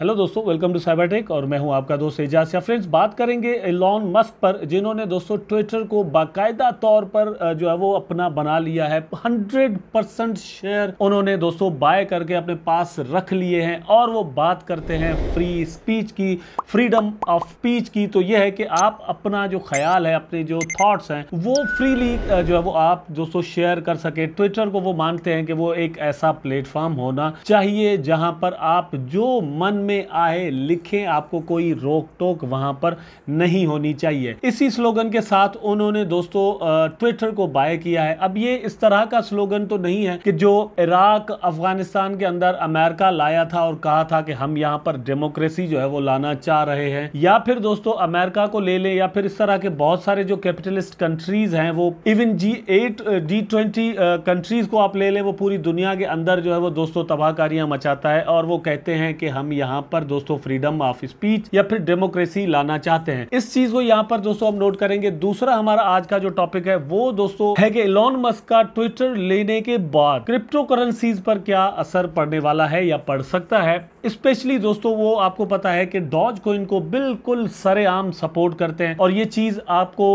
Hello दोस्तों, welcome to cyber tech और मैं हूं आपका दोस्त एजाज। फ्रेंड्स, बात करेंगे एलॉन मस्क पर, जिन्होंने दोस्तों ट्विटर को बाकायदा तौर पर जो है वो अपना बना लिया है। 100% शेयर उन्होंने दोस्तों बाय करके अपने पास रख लिए हैं और वो बात करते हैं फ्री स्पीच की, फ्रीडम ऑफ स्पीच की। तो यह है कि आप अपना जो ख्याल है, अपने जो थॉट्स हैं वो फ्रीली जो है वो आप दोस्तों शेयर कर सके। ट्विटर को वो मानते हैं कि वो एक ऐसा प्लेटफॉर्म होना चाहिए जहां पर आप जो मन में आए लिखें, आपको कोई रोक टोक वहां पर नहीं होनी चाहिए। इसी स्लोगन के साथ उन्होंने दोस्तों ट्विटर को बाय किया है। अब ये इस तरह का स्लोगन तो नहीं है कि जो इराक अफगानिस्तान के अंदर अमेरिका लाया था और कहा था कि हम यहां पर डेमोक्रेसी जो है वो लाना चाह रहे हैं, या फिर दोस्तों अमेरिका को ले ले, या फिर इस तरह के बहुत सारे जो कैपिटलिस्ट कंट्रीज हैं, वो इवन G8 G20 कंट्रीज को आप ले ले, वो पूरी दुनिया के अंदर जो है वो दोस्तों तबाहकारियां मचाता है और वो कहते हैं कि हम यहां पर दोस्तों फ्रीडम ऑफ स्पीच या फिर डेमोक्रेसी लाना चाहते हैं। इस चीज को यहां पर दोस्तों हम नोट करेंगे। दूसरा हमारा आज का जो टॉपिक है वो दोस्तों है कि एलॉन मस्क का ट्विटर लेने के बाद क्रिप्टो करेंसीज पर क्या असर पड़ने वाला है या पड़ सकता है। स्पेशली दोस्तों वो आपको पता है कि डॉज कॉइन को बिल्कुल सरेआम सपोर्ट करते हैं और ये चीज आपको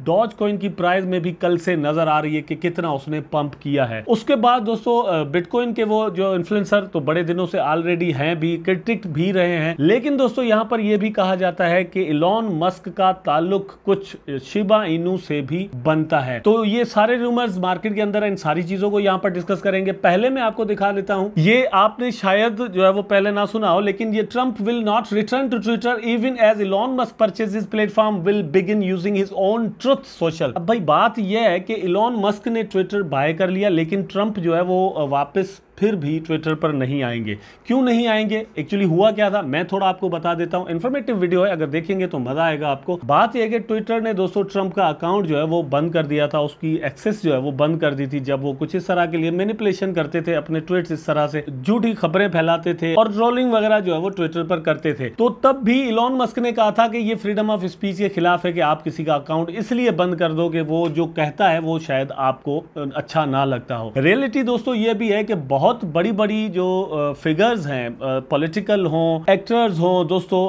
डॉज कॉइन की प्राइस में भी कल से नजर आ रही है कि कितना उसने पंप किया है। उसके बाद दोस्तों बिटकॉइन के वो जो इन्फ्लुएंसर तो बड़े दिनों से ऑलरेडी हैं भी, क्रिटिक भी रहे हैं, लेकिन दोस्तों यहां पर यह भी कहा जाता है कि एलॉन मस्क का ताल्लुक कुछ शिबा इनू से भी बनता है। तो ये सारे रूमर्स मार्केट के अंदर है, इन सारी चीजों को यहां पर डिस्कस करेंगे। पहले मैं आपको दिखा देता हूं, ये आपने शायद जो है वो पहले ना सुना हो, लेकिन ये Trump will not return to Twitter even as Elon Musk purchases platform will begin using his own Truth Social. अब भाई बात यह है कि एलॉन मस्क ने ट्विटर बाय कर लिया, लेकिन ट्रंप जो है वो वापस फिर भी ट्विटर पर नहीं आएंगे। क्यों नहीं आएंगे, एक्चुअली हुआ क्या था, मैं थोड़ा आपको बता देता हूं। इन्फॉर्मेटिव वीडियो है, अगर देखेंगे तो मजा आएगा आपको। बात यह है कि ट्विटर ने दोस्तों ट्रंप का अकाउंट जो है वो बंद कर दिया था, उसकी एक्सेस जो है वो बंद कर दी थी जब वो कुछ इस तरह के लिए मैनिपुलेशन करते थे, अपने ट्वीट्स इस तरह से झूठी खबरें फैलाते थे और ट्रोलिंग वगैरह जो है वो ट्विटर पर करते थे। तो तब भी एलॉन मस्क ने कहा था कि ये फ्रीडम ऑफ स्पीच के खिलाफ है कि आप किसी का अकाउंट इसलिए बंद कर दो कि वो जो कहता है वो शायद आपको अच्छा ना लगता हो। रियलिटी दोस्तों ये भी है कि बहुत बड़ी बड़ी जो फिगर्स हैं, पॉलिटिकल हों, एक्टर्स हों दोस्तों,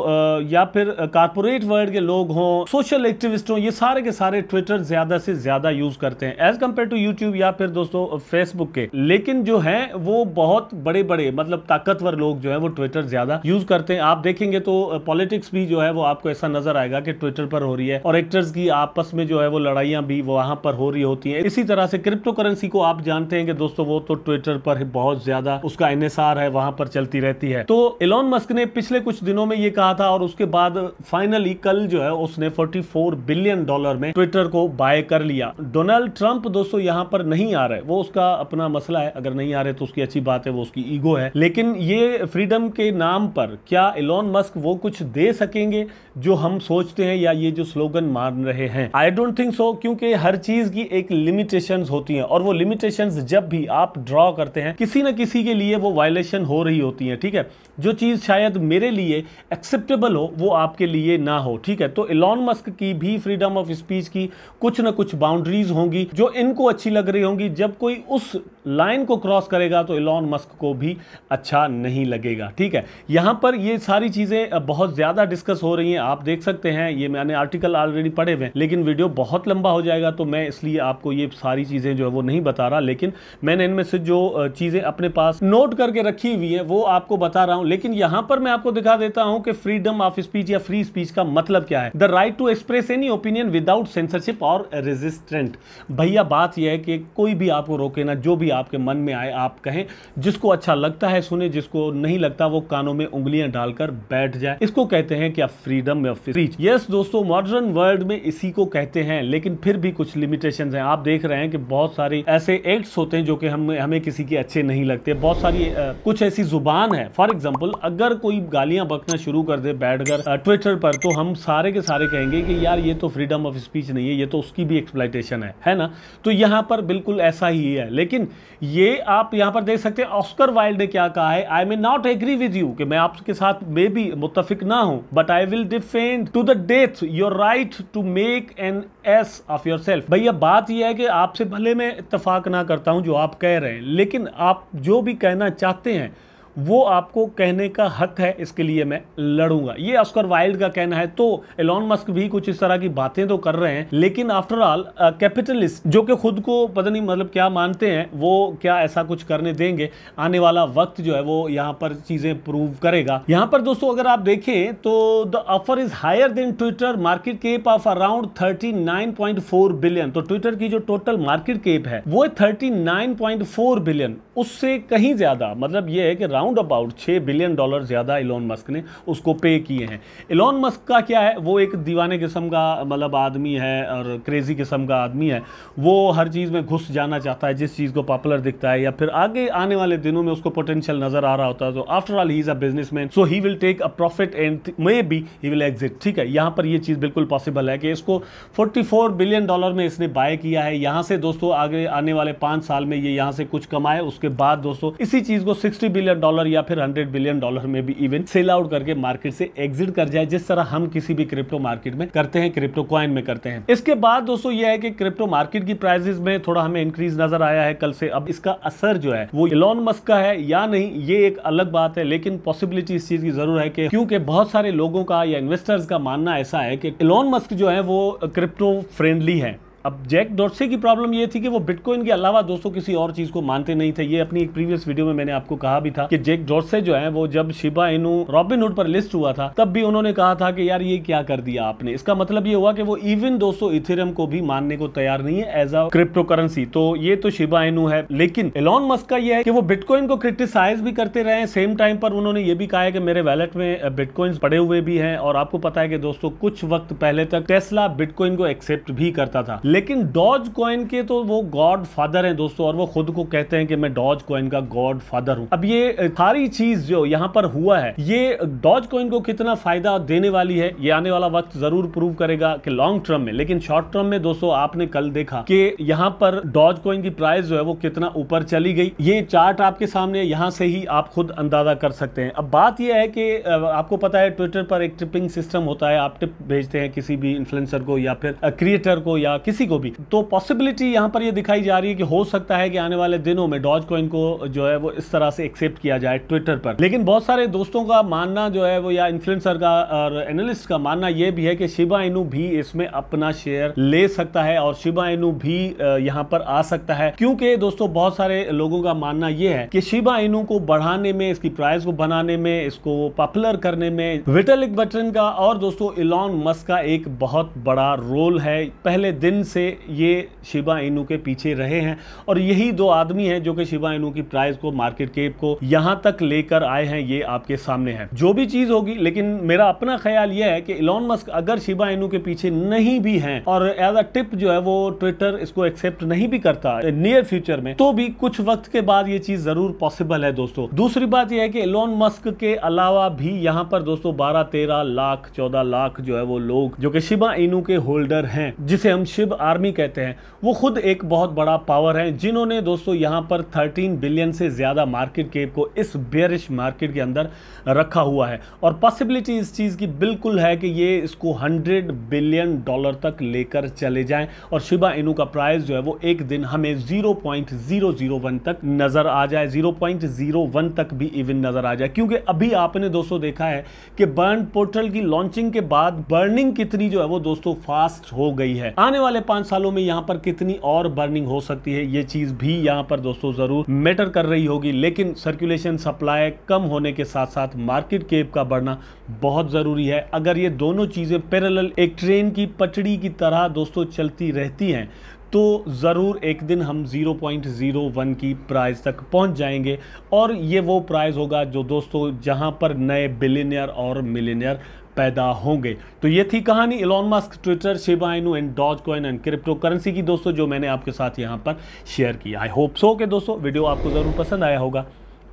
या फिर कारपोरेट वर्ल्ड के लोग हों, सोशल एक्टिविस्ट हों, ये सारे के सारे ट्विटर ज्यादा से ज्यादा यूज करते हैं एज कंपेयर टू यूट्यूब या फिर दोस्तों फेसबुक के। लेकिन जो है वो बहुत बड़े बड़े मतलब ताकतवर लोग जो है वो ट्विटर ज्यादा यूज करते हैं। आप देखेंगे तो पॉलिटिक्स भी जो है वो आपको ऐसा नजर आएगा कि ट्विटर पर हो रही है और एक्टर्स की आपस में जो है वो लड़ाइयां भी वहां पर हो रही होती हैं। इसी तरह से क्रिप्टो करेंसी को आप जानते हैं कि दोस्तों वो तो ट्विटर पर बहुत ज्यादा उसका एनएसआर है, वहां पर चलती रहती है। तो एलॉन मस्क ने पिछले कुछ दिनों में ये कहा था और उसके बाद फाइनली कल जो है उसने $44 बिलियन में ट्विटर को बाय कर लिया। डोनाल्ड ट्रंप दोस्तों यहां पर नहीं आ रहे, वो उसका अपना मसला है, अगर नहीं आ रहे तो उसकी अच्छी बात है, वो उसकी ईगो है। लेकिन ये फ्रीडम के नाम पर क्या एलॉन मस्क वो कुछ दे सकेंगे जो हम सोचते हैं या ये जो स्लोगन मान रहे हैं? आई डोंट थिंक सो, क्योंकि हर चीज की एक लिमिटेशंस होती हैं और वो लिमिटेशंस जब भी आप ड्रॉ करते हैं किसी न किसी के लिए वो वायलेशन हो रही होती है। ठीक है, जो चीज शायद मेरे लिए एक्सेप्टेबल हो वो आपके लिए ना हो। ठीक है, तो एलॉन मस्क की भी फ्रीडम ऑफ स्पीच की कुछ ना कुछ बाउंड्रीज होंगी जो इनको अच्छी लग रही होंगी। जब कोई उस लाइन को क्रॉस करेगा तो एलॉन मस्क को भी अच्छा नहीं लगेगा। ठीक है, यहां पर ये सारी चीजें बहुत ज्यादा डिस्कस हो रही हैं, आप देख सकते हैं। ये मैंने आर्टिकल ऑलरेडी पढ़े हुए, लेकिन वीडियो बहुत लंबा हो जाएगा तो मैं इसलिए आपको ये सारी चीजें जो है वो नहीं बता रहा, लेकिन मैंने इनमें से जो चीजें अपने पास नोट करके रखी हुई है वो आपको बता रहा हूं। लेकिन यहां पर मैं आपको दिखा देता हूं कि फ्रीडम ऑफ स्पीच या फ्री स्पीच का मतलब क्या है। The right to express any opinion without censorship और रेजिस्टेंट। भैया बात यह है कि कोई भी आपको रोके ना, जो भी आपके मन में आए आप कहें, जिसको अच्छा लगता है सुने, जिसको नहीं लगता वो कानों में उंगलियां डालकर बैठ जाए। इसको कहते हैं क्या? Freedom of speech. यस दोस्तों, मॉडर्न वर्ल्ड में इसी को कहते हैं, लेकिन फिर भी कुछ लिमिटेशंस हैं। आप देख रहे हैं कि बहुत सारे ऐसे एक्ट्स होते हैं जो कि हमें किसी के अच्छे नहीं लगते। बहुत सारी कुछ ऐसी जुबान है, फॉर एग्जांपल अगर कोई गालियां बकना शुरू कर दे बैठकर ट्विटर पर, तो हम सारे के सारे कहेंगे कि यार ये तो फ्रीडम ऑफ स्पीच नहीं है, ये तो उसकी भी एक्सप्लॉइटेशन है ना। तो यहां पर बिल्कुल ऐसा ही है। लेकिन ये आप यहां पर देख सकते हैं ऑस्कर वाइल्ड ने क्या कहा है, I may not agree with you, कि मैं आपके साथ मे भी मुत्तफिक ना हूं, but I will defend to the death your right to make an ass of yourself. भैया बात यह है कि आपसे भले मैं इत्तेफाक ना करता हूं जो आप कह रहे हैं, लेकिन आप जो भी कहना चाहते हैं वो आपको कहने का हक है, इसके लिए मैं लड़ूंगा, ये ऑस्कर वाइल्ड का कहना है। तो एलॉन मस्क भी कुछ इस तरह की बातें तो कर रहे हैं, लेकिन आफ्टर ऑल कैपिटलिस्ट जो कि खुद को पता नहीं मतलब क्या मानते हैं, वो क्या ऐसा कुछ करने देंगे? आने वाला वक्त जो है वो यहाँ पर चीजें प्रूव करेगा। यहाँ पर दोस्तों अगर आप देखें तो the offer is higher than Twitter market cap of around 39.4 billion. तो ट्विटर की जो टोटल मार्केट कैप है वो 39.4 बिलियन, उससे कहीं ज्यादा, मतलब ये है कि राउंड अबाउट $6 बिलियन ज्यादा इलॉन मस्क ने उसको पे किए हैं। इलॉन मस्क का क्या है, वो एक दीवाने किस्म का मतलब आदमी है और क्रेजी किस्म का आदमी है। वो हर चीज में घुस जाना चाहता है, जिस चीज को पॉपुलर दिखता है या फिर आगे आने वाले दिनों में उसको पोटेंशियल नजर आ रहा होता है। तो after all he is a businessman, so he will take a profit and maybe he will exit. ठीक है, यहाँ पर ये चीज बिल्कुल पॉसिबल है कि इसको $44 बिलियन में इसने बाय किया है। यहाँ से दोस्तों आगे आने वाले 5 साल में ये यहाँ से कुछ कमाए, उसके बाद दोस्तों इसी चीज को $60 बिलियन या फिर $100 बिलियन में भी इवन सेल आउट करके मार्केट से एग्जिट कर जाए, जिस तरह हम किसी भी क्रिप्टो मार्केट में करते हैं, क्रिप्टो कॉइन में करते हैं। इसके बाद दोस्तों ये है कि क्रिप्टो मार्केट की प्राइसेस में थोड़ा हमें इंक्रीज नजर आया है कल से। अब इसका असर जो है वो इलॉन मस्क का है या नहीं, ये एक अलग बात है, लेकिन पॉसिबिलिटी इस चीज की जरूर है कि क्योंकि बहुत सारे लोगों का या इन्वेस्टर्स का मानना ऐसा है कि इलॉन मस्क जो है वो क्रिप्टो फ्रेंडली है। अब जैक डॉर्से की प्रॉब्लम ये थी कि वो बिटकॉइन के अलावा दोस्तों किसी और चीज को मानते नहीं थे। ये अपनी एक प्रीवियस वीडियो में मैंने आपको कहा भी था कि जैक डॉर्से जो है वो जब शिबा इनू रॉबिनहुड पर लिस्ट हुआ था तब भी उन्होंने कहा था कि यार ये क्या कर दिया आपने। इसका मतलब ये हुआ कि वो इवन दोस्तों इथेरियम को भी मानने को तैयार नहीं है एज अ क्रिप्टो करेंसी। तो ये तो शिबा इनू है, लेकिन एलॉन मस्क का ये है कि वो बिटकॉइन को क्रिटिसाइज भी करते रहे, सेम टाइम पर उन्होंने ये भी कहा है कि मेरे वैलेट में बिटकॉइन पड़े हुए भी हैं। और आपको पता है कि दोस्तों कुछ वक्त पहले तक टेस्ला बिटकॉइन को एक्सेप्ट भी करता था, लेकिन डॉज कॉइन के तो वो गॉड फादर हैं दोस्तों, और वो खुद को कहते हैं कि मैं डॉज कॉइन का गॉड फादर हूं। अब ये सारी चीज जो यहाँ पर हुआ है ये डॉज कॉइन को कितना फायदा देने वाली है ये आने वाला वक्त जरूर प्रूव करेगा कि लॉन्ग टर्म में। लेकिन शॉर्ट टर्म में दोस्तों आपने कल देखा कि यहाँ पर डॉज कॉइन की प्राइस जो है वो कितना ऊपर चली गई। ये चार्ट आपके सामने, यहाँ से ही आप खुद अंदाजा कर सकते हैं। अब बात यह है कि आपको पता है ट्विटर पर एक टिपिंग सिस्टम होता है, आप टिप भेजते हैं किसी भी इन्फ्लुएंसर को या फिर क्रिएटर को या किसी को भी, तो पॉसिबिलिटी यहां पर ये दिखाई जा रही है कि हो सकता है कि आने वाले दिनों में डॉज कॉइन को जो है वो इस तरह से एक्सेप्ट किया जाए ट्विटर पर। लेकिन बहुत सारे दोस्तों का मानना जो है वो या इन्फ्लुएंसर का और एनालिस्ट का मानना ये भी है कि शिबा इनू भी इसमें अपना शेयर ले सकता है और शिबा इनू भी यहां पर आ सकता है, क्योंकि दोस्तों बहुत सारे लोगों का मानना यह है कि शिबा इनू को बढ़ाने में, इसकी प्राइस को बनाने में, इसको पॉपुलर करने में विटलिक बटन का और दोस्तों इलॉन मस्क का एक बहुत बड़ा रोल है। पहले दिन से ये शिबा इनू के पीछे रहे हैं और यही दो आदमी हैं जो कि शिबा इनू की प्राइस को, मार्केट कैप को यहां तक लेकर आए हैं। ये आपके सामने है जो भी चीज होगी, लेकिन मेरा अपना ख्याल यह है कि इलॉन मस्क अगर शिबा इनू के पीछे नहीं भी हैं और एज अ टिप जो है वो ट्विटर इसको एक्सेप्ट नहीं भी करता नियर फ्यूचर में, तो भी कुछ वक्त के बाद ये चीज जरूर पॉसिबल है दोस्तों। दूसरी बात यह है कि इलॉन मस्क के अलावा भी यहां पर दोस्तों 12-13 लाख 14 लाख जो है वो लोग जो कि शिबा इनू के होल्डर हैं, जिसे हम शिब आर्मी कहते हैं, वो खुद एक बहुत बड़ा पावर है, जिन्होंने दोस्तों यहां पर 13 बिलियन से ज्यादा मार्केट कैप को इस बेयरिश मार्केट के अंदर रखा हुआ है। और पॉसिबिलिटी इस चीज की बिल्कुल है कि ये इसको $100 बिलियन तक लेकर चले जाएं और शिबा इनू का प्राइस जो है वो एक दिन हमें 0.001 तक नजर आ जाए, 0.01 तक भी इवन नजर आ जाए। क्योंकि अभी आपने दोस्तों देखा है कि बर्न पोर्टल की लॉन्चिंग के बाद बर्निंग कितनी जो है वो दोस्तों फास्ट हो गई है। आने वाले 5 सालों में यहां पर कितनी और बर्निंग हो सकती है ये चीज भी यहां पर दोस्तों जरूर मैटर कर रही होगी। लेकिन सर्कुलेशन सप्लाई कम होने के साथ साथ मार्केट कैप का बढ़ना बहुत जरूरी है। अगर ये दोनों चीजें पैरेलल एक ट्रेन की पटड़ी की तरह दोस्तों चलती रहती हैं तो जरूर एक दिन हम 0.01 की प्राइस तक पहुंच जाएंगे और ये वो प्राइस होगा जो दोस्तों जहां पर नए बिलियनियर और मिलियनियर पैदा होंगे। तो ये थी कहानी Elon Musk, Twitter, Shiba Inu and Dogecoin and cryptocurrency की दोस्तों, जो मैंने आपके साथ यहाँ पर शेयर किया। आई होप सो कि दोस्तों वीडियो आपको ज़रूर पसंद आया होगा।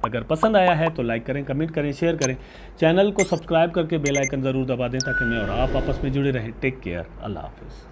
अगर पसंद आया है तो लाइक करें, कमेंट करें, शेयर करें, चैनल को सब्सक्राइब करके बेल आइकन ज़रूर दबा दें ताकि मैं और आप आपस में जुड़े रहें। टेक केयर, अल्लाह हाफिज़।